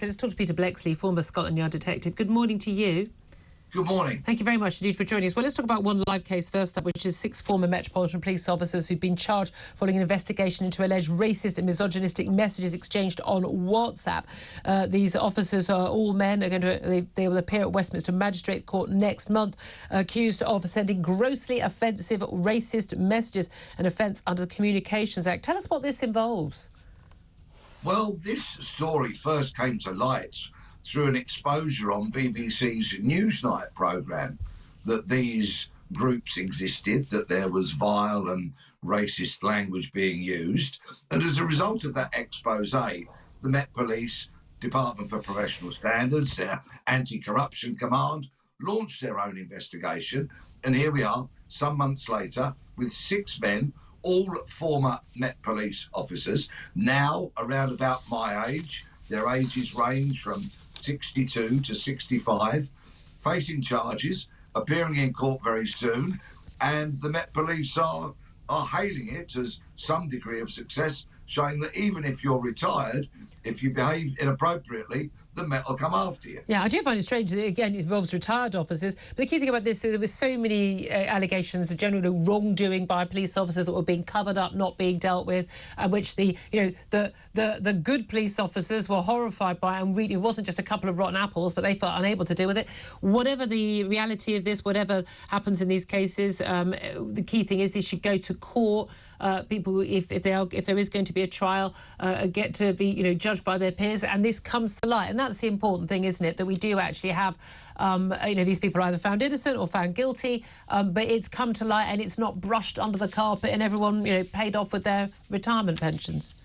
So let's talk to Peter Bleksley, former Scotland Yard detective. Good morning to you. Good morning. Thank you very much indeed for joining us. Well, let's talk about one live case first up, which is 6 former Metropolitan Police officers who've been charged following an investigation into alleged racist and misogynistic messages exchanged on WhatsApp. These officers are all men. They will appear at Westminster Magistrate Court next month, accused of sending grossly offensive racist messages, an offence under the Communications Act. Tell us what this involves. Well, this story first came to light through an exposure on BBC's Newsnight programme that these groups existed, that there was vile and racist language being used. And as a result of that expose, the Met Police, Department for Professional Standards, their Anti-Corruption Command, launched their own investigation. And here we are, some months later, with 6 men, all former Met Police officers, now around about my age. Their ages range from 62 to 65, facing charges, appearing in court very soon, and the Met Police are hailing it as some degree of success, showing that even if you're retired, if you behave inappropriately, the Met will come after you. Yeah, I do find it strange that, again, it involves retired officers. But the key thing about this, there were so many allegations of general wrongdoing by police officers that were being covered up, not being dealt with, and which the good police officers were horrified by, and really it wasn't just a couple of rotten apples, but they felt unable to deal with it. Whatever the reality of this, whatever happens in these cases, the key thing is this should go to court. People, if there is going to be a trial, get to be judged by their peers, and this comes to light. And that's the important thing, isn't it? That we do actually have these people are either found innocent or found guilty, but it's come to light and it's not brushed under the carpet and everyone paid off with their retirement pensions.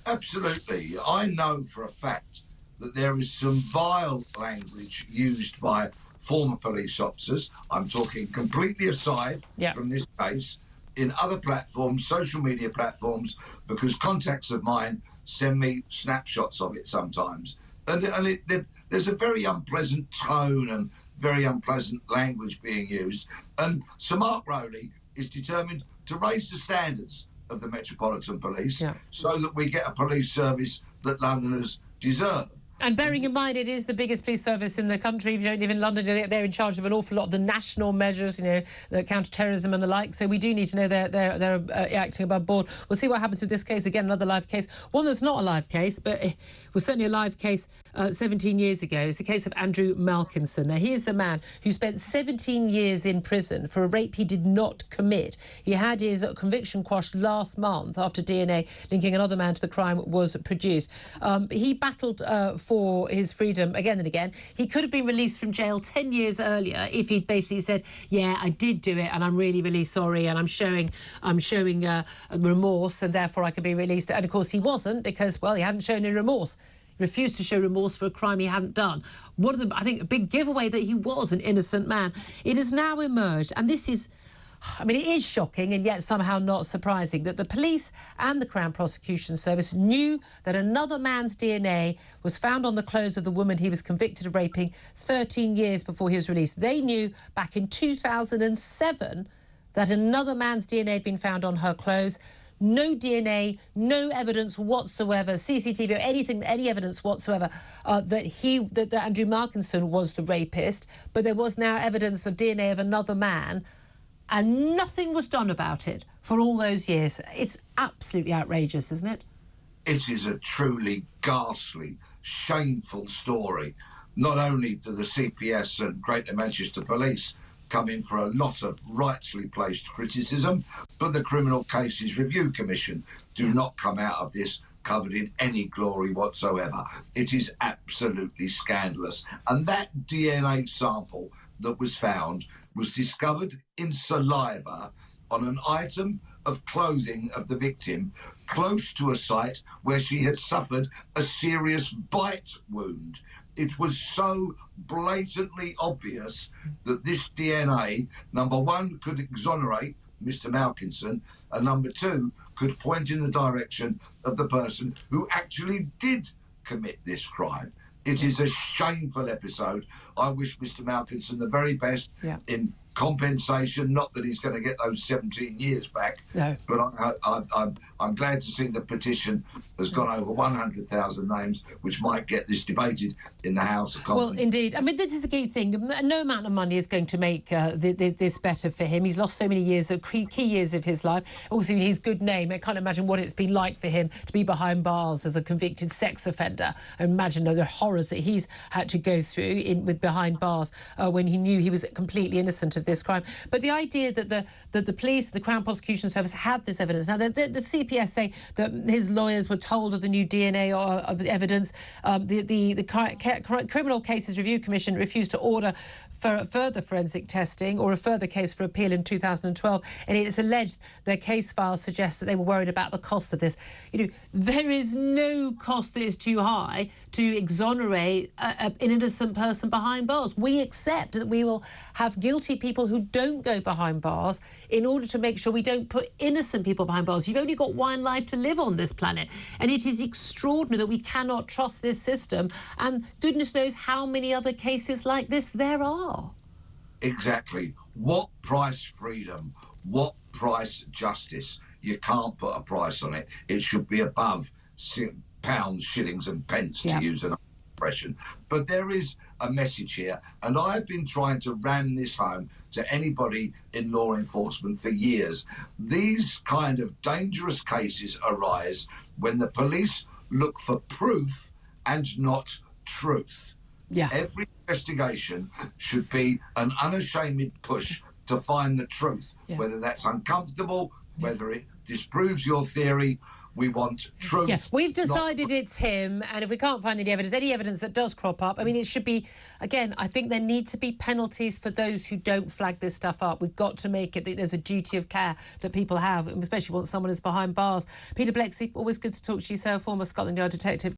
Absolutely. I know for a fact that there is some vile language used by former police officers. I'm talking completely aside from this case, in other platforms, social media platforms, because contacts of mine send me snapshots of it sometimes. And there's a very unpleasant tone and very unpleasant language being used. And Sir Mark Rowley is determined to raise the standards of the Metropolitan Police so that we get a police service that Londoners deserve. And bearing in mind, it is the biggest police service in the country. If you don't live in London, they're in charge of an awful lot of the national measures, the counter-terrorism and the like. So we do need to know they're acting above board. We'll see what happens with this case. Again, another live case. One that's not a live case, but it was certainly a live case 17 years ago. It's the case of Andy Malkinson. Now, he is the man who spent 17 years in prison for a rape he did not commit. He had his conviction quashed last month after DNA linking another man to the crime was produced. He battled for his freedom again and again. He could have been released from jail 10 years earlier if he'd basically said, yeah, I did do it and I'm really, really sorry and I'm showing remorse and therefore I can be released. And of course he wasn't because, well, he hadn't shown any remorse. He refused to show remorse for a crime he hadn't done. I think a big giveaway that he was an innocent man. It has now emerged, and this is, it is shocking and yet somehow not surprising, that the police and the Crown Prosecution Service knew that another man's DNA was found on the clothes of the woman he was convicted of raping 13 years before he was released. They knew back in 2007 that another man's DNA had been found on her clothes. No DNA, no evidence whatsoever, CCTV or anything, any evidence whatsoever that Andy Malkinson was the rapist. But there was now evidence of DNA of another man, and nothing was done about it for all those years. It's absolutely outrageous, isn't it? It is a truly ghastly, shameful story. Not only do the CPS and Greater Manchester Police come in for a lot of rightly placed criticism, but the Criminal Cases Review Commission do not come out of this covered in any glory whatsoever. It is absolutely scandalous. And that DNA sample that was found was discovered in saliva on an item of clothing of the victim close to a site where she had suffered a serious bite wound. It was so blatantly obvious that this DNA, number one, could exonerate Mr. Malkinson, and number two, could point in the direction of the person who actually did commit this crime. It is a shameful episode. I wish Mr. Malkinson the very best in compensation. Not that he's going to get those 17 years back, no. But I'm glad to see the petition has gone over 100,000 names, which might get this debated in the House of Commons. Well, indeed. I mean, this is the key thing. No amount of money is going to make this better for him. He's lost so many years, key years of his life. Also, his good name. I can't imagine what it's been like for him to be behind bars as a convicted sex offender. I imagine the horrors that he's had to go through with behind bars when he knew he was completely innocent of this crime. But the idea that the police, the Crown Prosecution Service, had this evidence. Now, the CPS say that his lawyers were told of the new DNA of evidence. The Criminal Cases Review Commission refused to order for further forensic testing or a further case for appeal in 2012, and it is alleged their case files suggest that they were worried about the cost of this. There is no cost that is too high to exonerate an innocent person behind bars. We accept that we will have guilty people who don't go behind bars in order to make sure we don't put innocent people behind bars. You've only got one life to live on this planet, and it is extraordinary that we cannot trust this system, and goodness knows how many other cases like this there are. Exactly. What price freedom? What price justice? You can't put a price on it. It should be above pounds, shillings and pence, to use an expression. But there is a message here, and I've been trying to ram this home to anybody in law enforcement for years. These kind of dangerous cases arise when the police look for proof and not truth. Yeah. Every investigation should be an unashamed push to find the truth, whether that's uncomfortable, whether it disproves your theory. We want truth. Yeah, we've decided it's him, and if we can't find any evidence that does crop up, I mean, it should be, again, I think there need to be penalties for those who don't flag this stuff up. We've got to make it that there's a duty of care that people have, especially once someone is behind bars. Peter Bleksley, always good to talk to you, sir, former Scotland Yard detective.